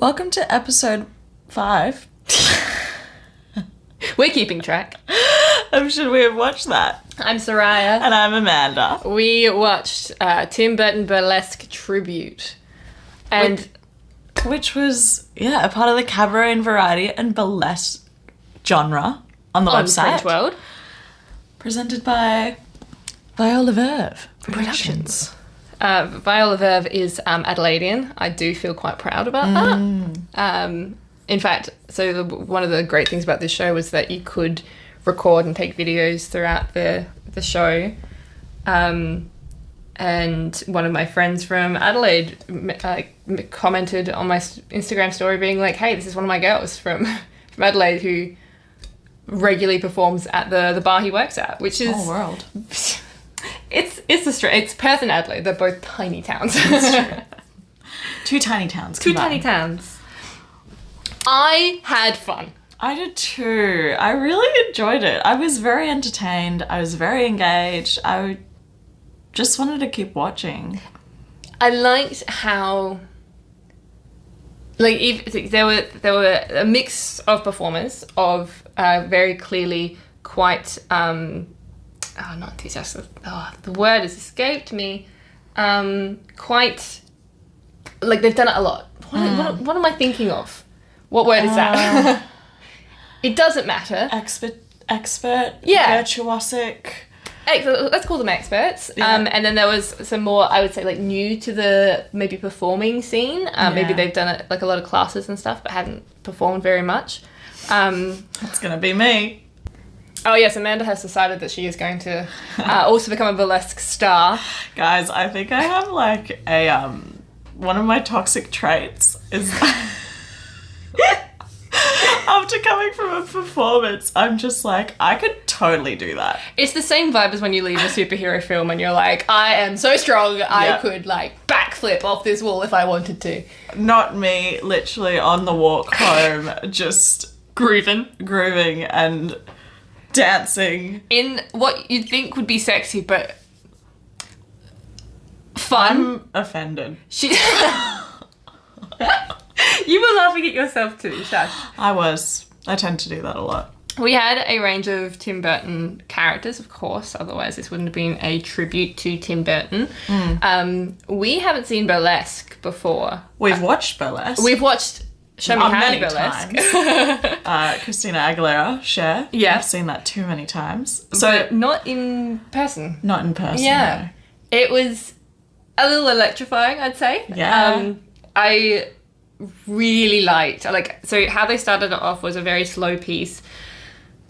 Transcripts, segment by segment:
Welcome to episode 5. We're keeping track. Should we have watched that? I'm Soraya. And I'm Amanda. We watched Tim Burton Burlesque Tribute. And Which was, a part of the cabaret and variety and burlesque genre on the website. Fringe World. Presented by Viola Verve Productions. Viola Verve is Adelaidean. I do feel quite proud about that. In fact, so one of the great things about this show was that you could record and take videos throughout the show. And one of my friends from Adelaide commented on my Instagram story being like, hey, this is one of my girls from Adelaide who regularly performs at the bar he works at, which is... Oh, world. It's Perth and Adelaide. They're both tiny towns. Two tiny towns. Two tiny towns. I had fun. I did too. I really enjoyed it. I was very entertained. I was very engaged. I just wanted to keep watching. I liked how, there were a mix of performers of very clearly quite not enthusiastic. The word has escaped me. Quite they've done it a lot. What am I thinking of? What word is that? It doesn't matter. Expert. Yeah. Virtuosic. Let's call them experts. Yeah. And then there was some more, I would say, new to the maybe performing scene. Maybe they've done it a lot of classes and stuff, but hadn't performed very much. That's gonna be me. Oh yes, Amanda has decided that she is going to also become a burlesque star. Guys, I think I have a one of my toxic traits is after coming from a performance, I'm just like, I could totally do that. It's the same vibe as when you leave a superhero film and you're like, I am so strong, I could backflip off this wall if I wanted to. Not me, literally on the walk home, just grooving and dancing. In what you'd think would be sexy, but fun. I'm offended. You were laughing at yourself too, Shush. I tend to do that a lot. We had a range of Tim Burton characters, of course, otherwise this wouldn't have been a tribute to Tim Burton. We haven't seen Burlesque before. We've watched Burlesque. We've watched Show Me How to Burlesque. Christina Aguilera, Cher. Yeah. I've seen that too many times. But not in person. Not in person, yeah. No. It was a little electrifying, I'd say. Yeah. I really liked, so how they started it off was a very slow piece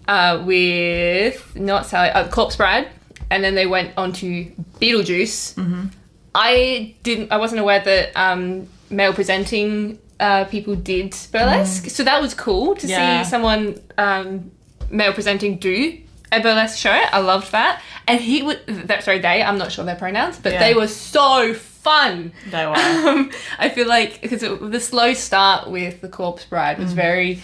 with not Sally, Corpse Bride, and then they went on to Beetlejuice. Mm-hmm. I wasn't aware that male presenting people did burlesque, so that was cool to see someone male presenting do a burlesque show. I loved that, and they, I'm not sure their pronouns, but they were so fun. They were. I feel like because the slow start with the Corpse Bride was very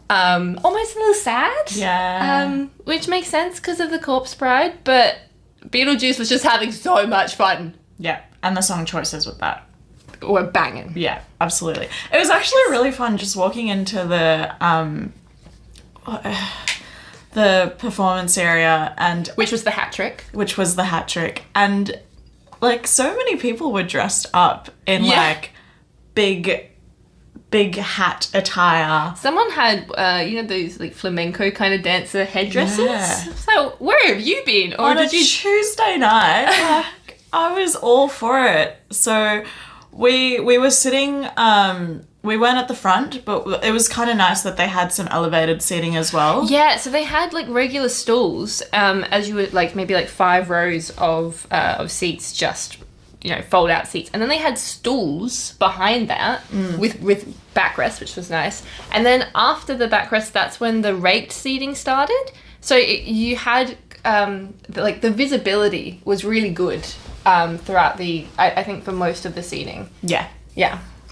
almost a little sad. Yeah. Which makes sense because of the Corpse Bride, but Beetlejuice was just having so much fun. Yeah, and the song choices with that were banging. Yeah, absolutely. It was actually really fun just walking into the performance area which was the hat trick. And so many people were dressed up in big hat attire. Someone had those flamenco kind of dancer headdresses. Yeah. So where have you been? Or on a Tuesday night, I was all for it. So we were sitting. We weren't at the front, but it was kind of nice that they had some elevated seating as well. Yeah, so they had regular stools, as you would maybe 5 rows of seats, just fold out seats, and then they had stools behind that with backrest, which was nice. And then after the backrest, that's when the raked seating started. So you had the visibility was really good throughout I think for most of the seating. Yeah.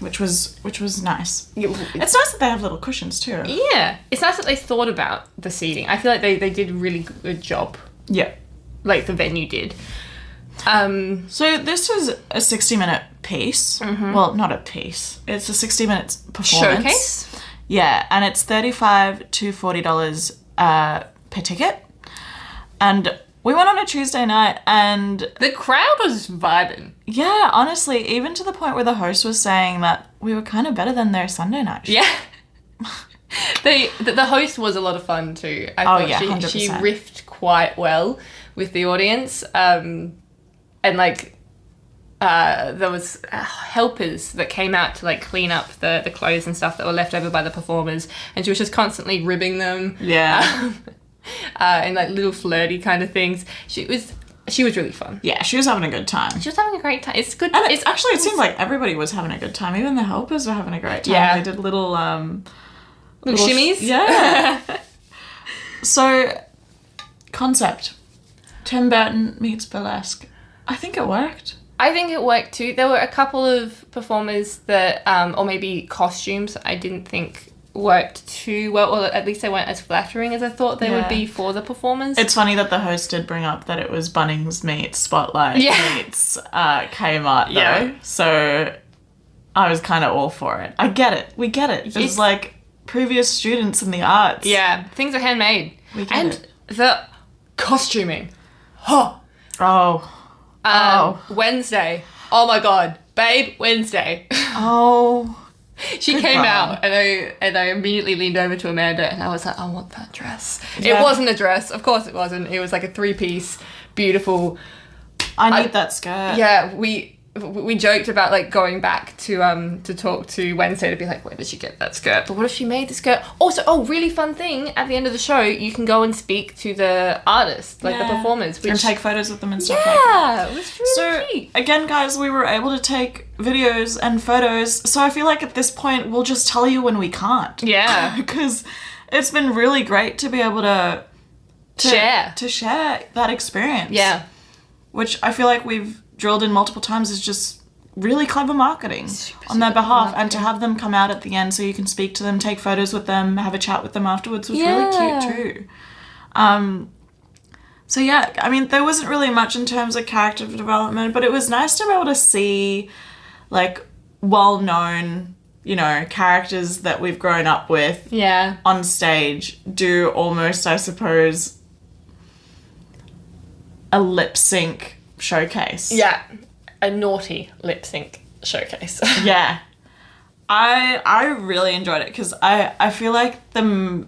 Which was nice. It's nice that they have little cushions too. Yeah. It's nice that they thought about the seating. I feel like they did a really good job. Yeah. The venue did. So this was a 60-minute piece. Well, not a piece. It's a 60 minutes performance. Showcase? Yeah, and it's $35 to $40 per ticket. And we went on a Tuesday night, and The crowd was vibing. yeah, honestly, even to the point where the host was saying that we were kind of better than their Sunday night show. Yeah. The host was a lot of fun too. I thought 100%. she riffed quite well with the audience. And like there was helpers that came out to like clean up the clothes and stuff that were left over by the performers, and she was just constantly ribbing them. Yeah. And like little flirty kind of things. She was really fun. Yeah, she was having a good time. She was having a great time. It's good. And it seemed like everybody was having a good time. Even the helpers were having a great time. Yeah. They did little shimmies. Yeah. So, concept. Tim Burton meets burlesque. I think it worked. I think it worked too. There were a couple of performers that, or maybe costumes, I didn't think worked too well, or at least they weren't as flattering as I thought they would be for the performers. It's funny that the host did bring up that it was Bunnings meets Spotlight meets Kmart though. Yeah. So I was kind of all for it. I get it. We get it. It's like previous students in the arts. Yeah, things are handmade. We get it. The costuming. Oh. Wednesday. Oh my god. Babe, Wednesday. Oh. She Good came God. out, and I immediately leaned over to Amanda, and I was like, I want that dress. Yeah. It wasn't a dress. Of course it wasn't. It was like a 3-piece, beautiful. I need that skirt. Yeah, we joked about like going back to talk to Wednesday to be like, where did she get that skirt? But what if she made the skirt? Also, really fun thing, at the end of the show, you can go and speak to the artists, like the performers. And take photos with them and stuff like Yeah, that. it was really cute. Again, guys, we were able to take videos and photos. So I feel like at this point, we'll just tell you when we can't. Yeah. Because it's been really great to be able to share that experience. Yeah. Which I feel like we've drilled in multiple times is just really clever marketing on their behalf. And to have them come out at the end so you can speak to them, take photos with them, have a chat with them afterwards was really cute too. So yeah, I mean, there wasn't really much in terms of character development, but it was nice to be able to see like well-known, you know, characters that we've grown up with on stage do almost, I suppose, a lip sync showcase. Yeah. A naughty lip sync showcase. Yeah. I really enjoyed it because I feel like the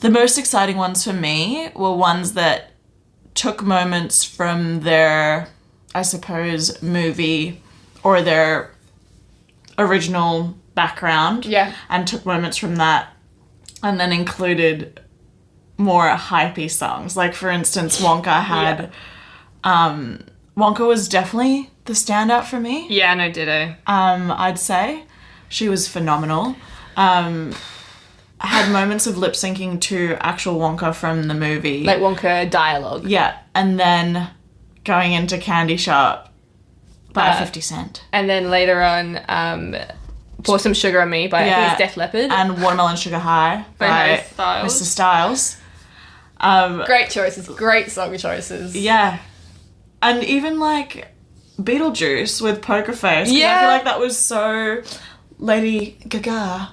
most exciting ones for me were ones that took moments from their, I suppose, movie or their original background. Yeah. And took moments from that and then included more hypey songs. Like, for instance, Wonka had... Wonka was definitely the standout for me. Yeah, no ditto. I'd say. She was phenomenal. Had moments of lip syncing to actual Wonka from the movie. Like Wonka dialogue. Yeah, and then going into Candy Shop by 50 Cent. And then later on, Pour Some Sugar on Me by I think it's Def Leppard. And Watermelon Sugar High by Mr. Styles. Great choices. Great song choices. Yeah. And even like Beetlejuice with Poker Face. Yeah. I feel like that was so Lady Gaga.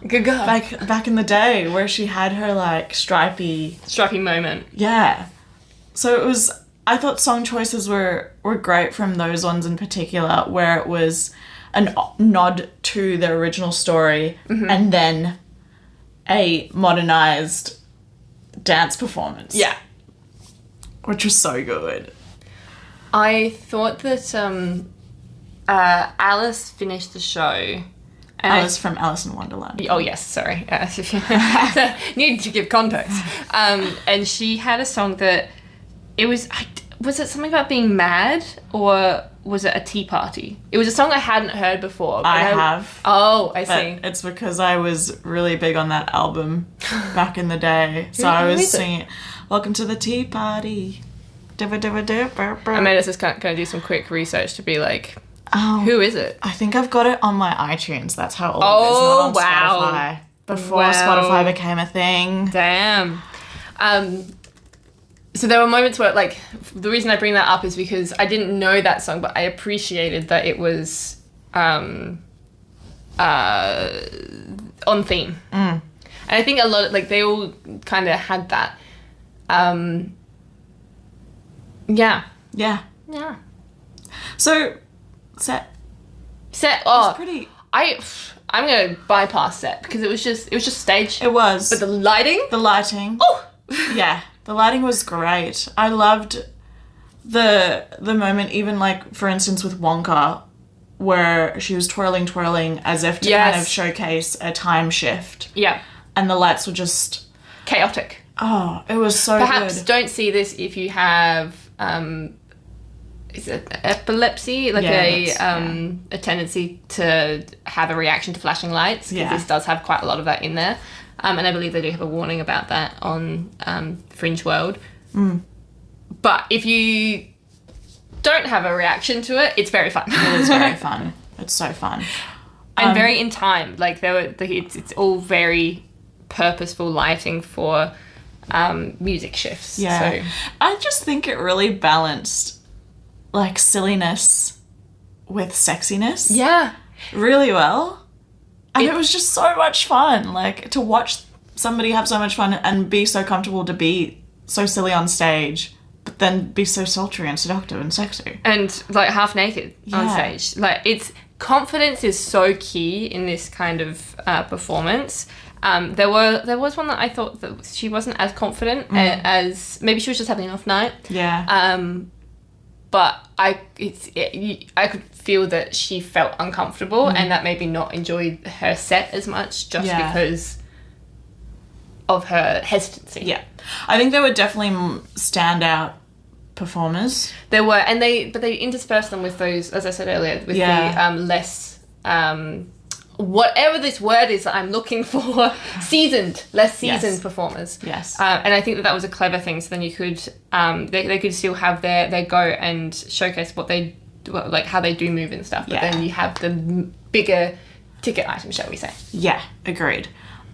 Back in the day where she had her like stripy moment. Yeah. So it was, I thought song choices were great from those ones in particular where it was a nod to the original story and then a modernized dance performance. Yeah. Which was so good. I thought that Alice finished the show. Alice from Alice in Wonderland. Oh, yes, sorry. Needed to give context. And she had a song that, it was it something about being mad or was it a tea party? It was a song I hadn't heard before. I have. Oh, I see. It's because I was really big on that album back in the day. So I was singing, Welcome to the Tea Party. Amanda's just going to do some quick research to be like, who is it? I think I've got it on my iTunes. That's how old it is. Not on Spotify. Before Spotify became a thing. Damn. So there were moments where, like, the reason I bring that up is because I didn't know that song, but I appreciated that it was on theme. And I think a lot of, like, they all kind of had that. Yeah. So, set. Oh, It's pretty. I'm gonna bypass set because it was just stage. It was. But the lighting. Oh. Yeah, the lighting was great. I loved the moment, even like for instance with Wonka, where she was twirling as if to kind of showcase a time shift. Yeah. And the lights were just chaotic. Oh, it was so Perhaps good. don't see this if you have is it epilepsy? Like a tendency to have a reaction to flashing lights. Because this does have quite a lot of that in there. And I believe they do have a warning about that on Fringe World. But if you don't have a reaction to it, it's very fun. It is very fun. It's so fun. And very in time. Like it's all very purposeful lighting for music shifts. Yeah. So I just think it really balanced like silliness with sexiness. Yeah. Really well. And it was just so much fun. Like to watch somebody have so much fun and be so comfortable to be so silly on stage, but then be so sultry and seductive and sexy. And like half naked on stage. Like it's confidence is so key in this kind of performance. There was one that I thought that she wasn't as confident as maybe she was just having an off night. Yeah. But I could feel that she felt uncomfortable and that maybe not enjoyed her set as much just because of her hesitancy. Yeah. I think there were definitely standout performers. There were, but they interspersed them with those, as I said earlier, with the less whatever this word is that I'm looking for, less seasoned performers. Yes. And I think that was a clever thing. So then you could, they could still have their go and showcase what they, like how they do move and stuff. But then you have the bigger ticket items, shall we say. Yeah, agreed.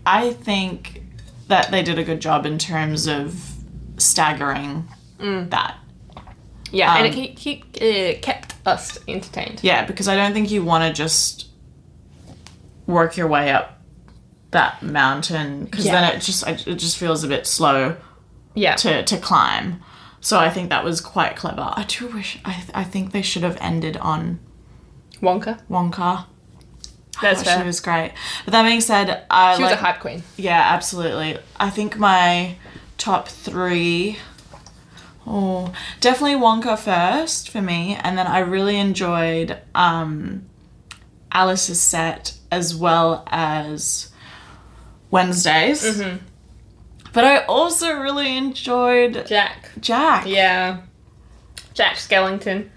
I think that they did a good job in terms of staggering that. Yeah, and it kept us entertained. Yeah, because I don't think you want to just work your way up that mountain because then it just feels a bit slow to climb. So I think that was quite clever. I do wish I think they should have ended on Wonka. That's fair. She was great. But that being said, she was a hype queen. Yeah, absolutely. I think my top 3. Oh, definitely Wonka first for me, and then I really enjoyed Alice's set as well as Wednesday's. Mm-hmm. But I also really enjoyed Jack. Yeah. Jack Skellington.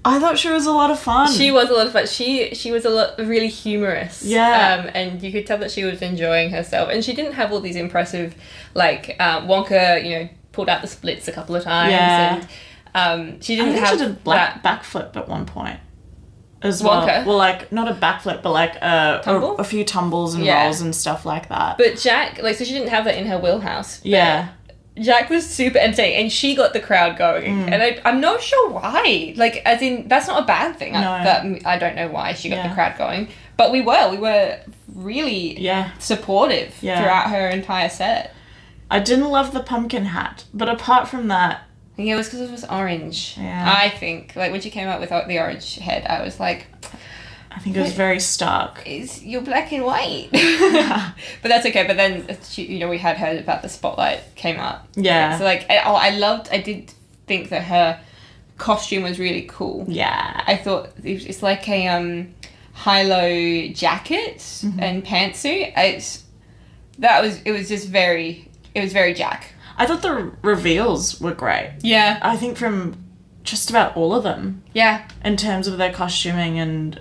I thought she was a lot of fun. She was a lot of fun. She was really humorous. Yeah. And you could tell that she was enjoying herself. And she didn't have all these impressive, like, Wonka, pulled out the splits a couple of times. Yeah. And she didn't have she did backflip at one point as well. Wonka? Well, like, not a backflip, but like a few tumbles and rolls and stuff like that. But Jack, so she didn't have that in her wheelhouse. Yeah. Jack was super entertaining, and she got the crowd going. And I'm not sure why. Like, as in, that's not a bad thing. No. I don't know why she got the crowd going. But we were really supportive throughout her entire set. I didn't love the pumpkin hat, but apart from that... Yeah, it was because it was orange. Yeah. I think. Like, when she came out with the orange head, I was like... I think it was very stark. You're black and white. But that's okay. But then, we had heard about the spotlight came up. Yeah. So, I did think that her costume was really cool. Yeah. I thought it's like a high-low jacket and pantsuit. It was very Jack. I thought the reveals were great. Yeah. I think from just about all of them. Yeah. In terms of their costuming and,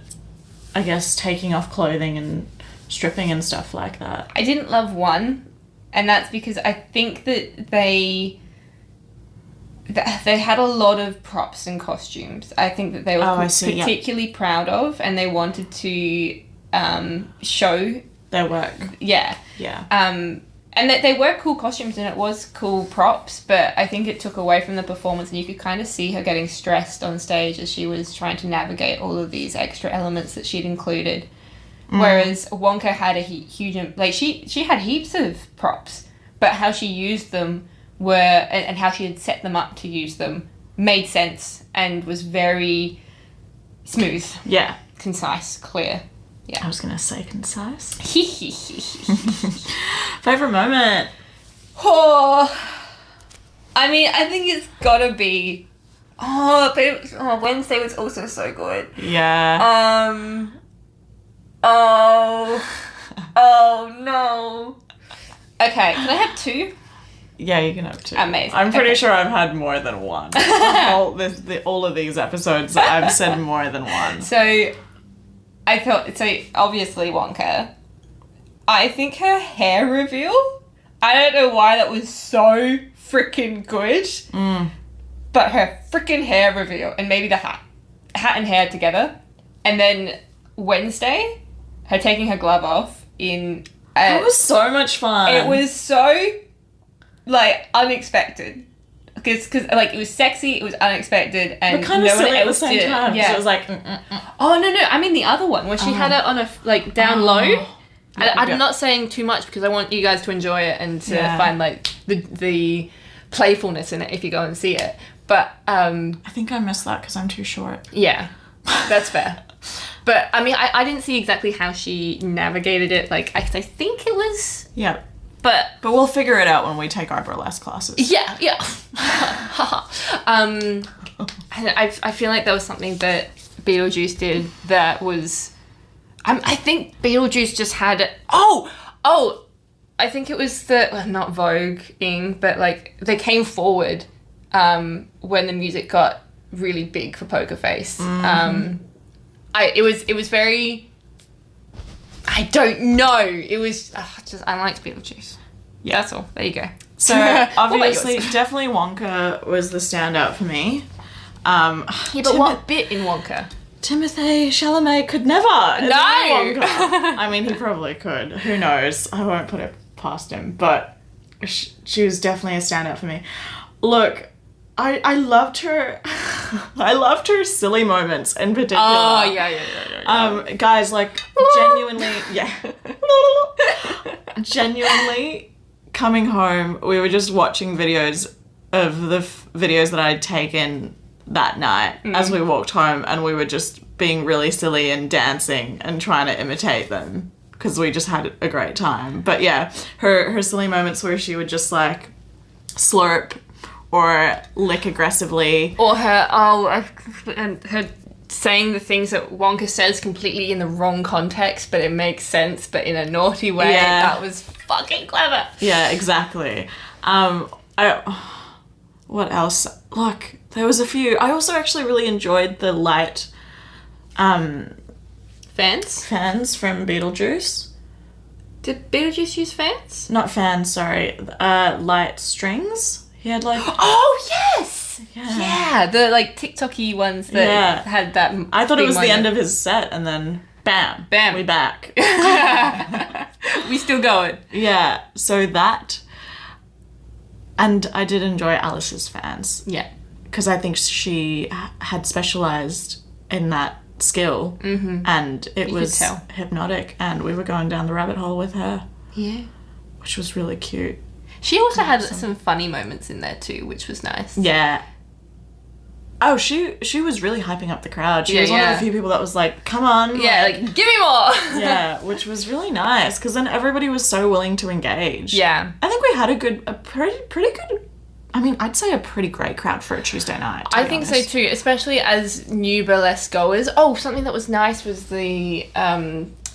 I guess, taking off clothing and stripping and stuff like that. I didn't love one, and that's because I think that they had a lot of props and costumes. I think that they were particularly proud of, and they wanted to show their work. Yeah. Yeah. And that they were cool costumes and it was cool props, but I think it took away from the performance, and you could kind of see her getting stressed on stage as she was trying to navigate all of these extra elements that she'd included. Whereas Wonka had a huge, like she had heaps of props, but how she used them and how she had set them up to use them made sense and was very smooth. Yeah. Concise, clear. Yeah. I was going to say concise. Favorite moment? Oh, I mean, I think it's gotta be. Wednesday was also so good. Yeah. Oh no. Okay, can I have two? Yeah, you can have two. Amazing. I'm pretty sure I've had more than one. all of these episodes, I've said more than one. So, obviously Wonka. I think her hair reveal, I don't know why that was so freaking good, but her freaking hair reveal, and maybe the hat and hair together, and then Wednesday, her taking her glove off in... That was so much fun. It was so, like, unexpected. Because like, it was sexy, it was unexpected, and but kind of no one silly else at the same did. time. Yeah. So it was like... Oh, no, I mean the other one, where she had it on a, like, down low. Yeah, I'm not saying too much, because I want you guys to enjoy it and to find, like, the playfulness in it if you go and see it. But, I think I missed that because I'm too short. Yeah, that's fair. But, I mean, I didn't see exactly how she navigated it. Like, I think it was... Yeah. But we'll figure it out when we take our burlesque classes. Yeah. And I feel like there was something that Beetlejuice did that was... I think Beetlejuice just had... I think it was not Vogue-ing, but, like, they came forward when the music got really big for Poker Face. It was very... I don't know. It was I liked Beetlejuice. Yeah, that's all. There you go. So obviously, definitely Wonka was the standout for me. But what bit in Wonka? Timothée Chalamet could never. No. Wonka. I mean, he probably could. Who knows? I won't put it past him. But she was definitely a standout for me. Look, I loved her. I loved her silly moments in particular. Oh, yeah. Guys, like, genuinely coming home, we were just watching videos of the videos that I'd taken that night as we walked home, and we were just being really silly and dancing and trying to imitate them because we just had a great time. But yeah, her silly moments where she would just, like, slurp or lick aggressively. Or her saying the things that Wonka says completely in the wrong context, but it makes sense, but in a naughty way. Yeah. That was fucking clever. Yeah, exactly. What else? Look, there was a few. I also actually really enjoyed the light Fans from Beetlejuice. Did Beetlejuice use fans? Not fans, sorry. Light strings. He had, like... Oh, yes! Yeah, the, like, TikTok-y ones that had that... I thought it was the end of his set, and then bam, we back. We still going. Yeah, so that... And I did enjoy Alice's fans. Yeah. Because I think she had specialised in that skill, and it was hypnotic, and we were going down the rabbit hole with her. Yeah. Which was really cute. She also had some funny moments in there too, which was nice. Yeah. Oh, she was really hyping up the crowd. She was one of the few people that was like, come on. Yeah, like give me more. Yeah, which was really nice, because then everybody was so willing to engage. Yeah. I think we had a pretty good, I mean, I'd say a pretty great crowd for a Tuesday night. I think so too, especially as new burlesque goers. Oh, something that was nice was the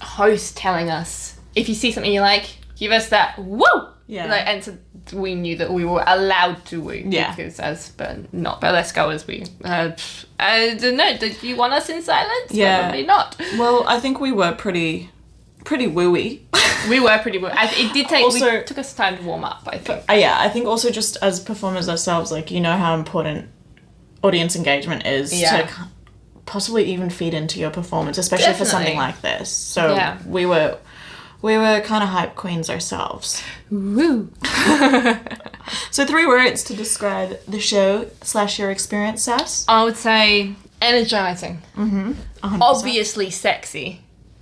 host telling us, if you see something you like, give us that woo! Yeah. Like, and so we knew that we were allowed to woo. Yeah. Because as not burlesque goers, we... I don't know, did you want us in silence? Yeah. Probably not. Well, I think we were pretty wooey. We were pretty woo. It did take... Also, it took us time to warm up, I think. Yeah, I think also just as performers ourselves, like, you know how important audience engagement is to possibly even feed into your performance, especially for something like this. So we were we were kind of hype queens ourselves. Woo. So 3 words to describe the show / your experience, Sass? I would say energizing. 100%. Obviously sexy.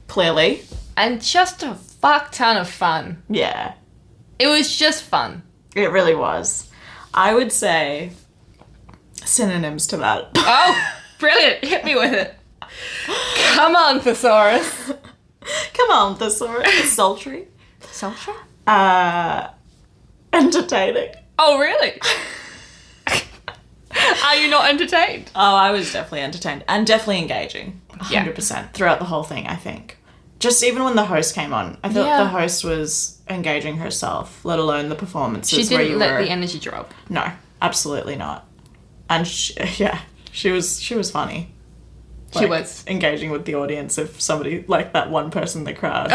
Clearly. And just a fuck ton of fun. Yeah. It was just fun. It really was. I would say synonyms to that. Oh, brilliant. Hit me with it. Come on, thesaurus. Come on, thesaurus. Sultry. Sultry? Entertaining. Oh, really? Are you not entertained? Oh, I was definitely entertained. And definitely engaging. 100% Yeah. throughout the whole thing, I think. Just even when the host came on, I thought the host was engaging herself, let alone the performances. She didn't where you let were... the energy drop. No, absolutely not. And she was funny. She was. Engaging with the audience if somebody, like that one person in the crowd,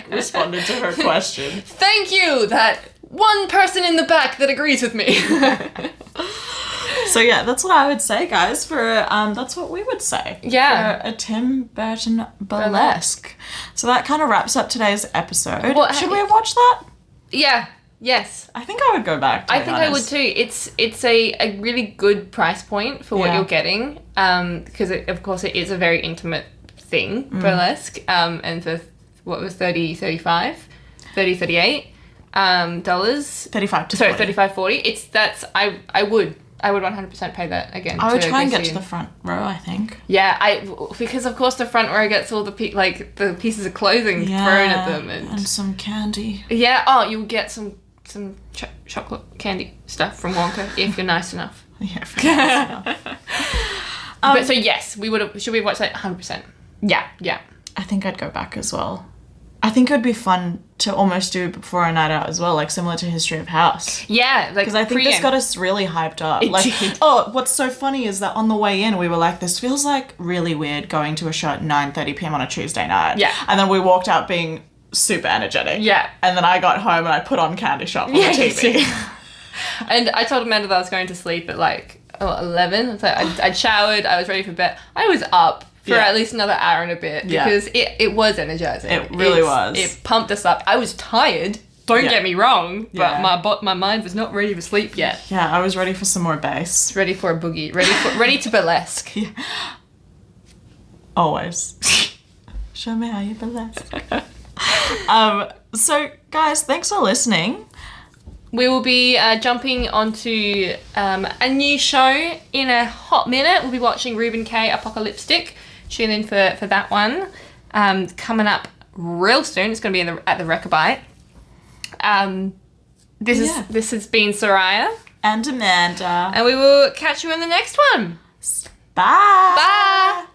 responded to her question. Thank you, that one person in the back that agrees with me. So yeah, that's what I would say, guys, for, that's what we would say. Yeah. For a Tim Burton Burlesque. So that kind of wraps up today's episode. Well, Should we have watched that? Yeah. Yes. I think I would go back, to I be think honest. I would too. It's a really good price point for what Yeah. you're getting, because of course it is a very intimate thing, burlesque, and for what was 38 dollars, 35 to sorry 40. 35.40. I would 100% pay that again. I would try and go get see to the front row, I think. Yeah, because of course the front row gets all the the pieces of clothing thrown at them and some candy. yeah. Oh, you'll get some chocolate candy stuff from Wonka if you're nice enough. Yeah, fair enough. But so yes, we would have. Should we watch that? 100%. Yeah. Yeah. I think I'd go back as well. I think it would be fun to almost do before a night out as well, like similar to History of House. Yeah, like Because I think this got us really hyped up. It Like, did. oh, what's so funny is that on the way in, we were like, this feels like really weird going to a show at 9:30 p.m. on a Tuesday night. Yeah. And then we walked out being super energetic. Yeah. And then I got home and I put on Candy Shop on the TV. And I told Amanda that I was going to sleep at like 11. So I'd showered, I was ready for bed. I was up for at least another hour and a bit because it was energizing. It really was. It pumped us up. I was tired. Don't get me wrong, but Yeah. my mind was not ready for sleep yet. Yeah, I was ready for some more bass. Ready for a boogie. Ready to burlesque. Always. Show me how you burlesque. So, guys, thanks for listening. We will be jumping onto a new show in a hot minute. We'll be watching Ruben K. Apocalyptic. Tune in for that one. Coming up real soon. It's going to be at the Rechabite. This has been Soraya. And Amanda. And we will catch you in the next one. Bye. Bye.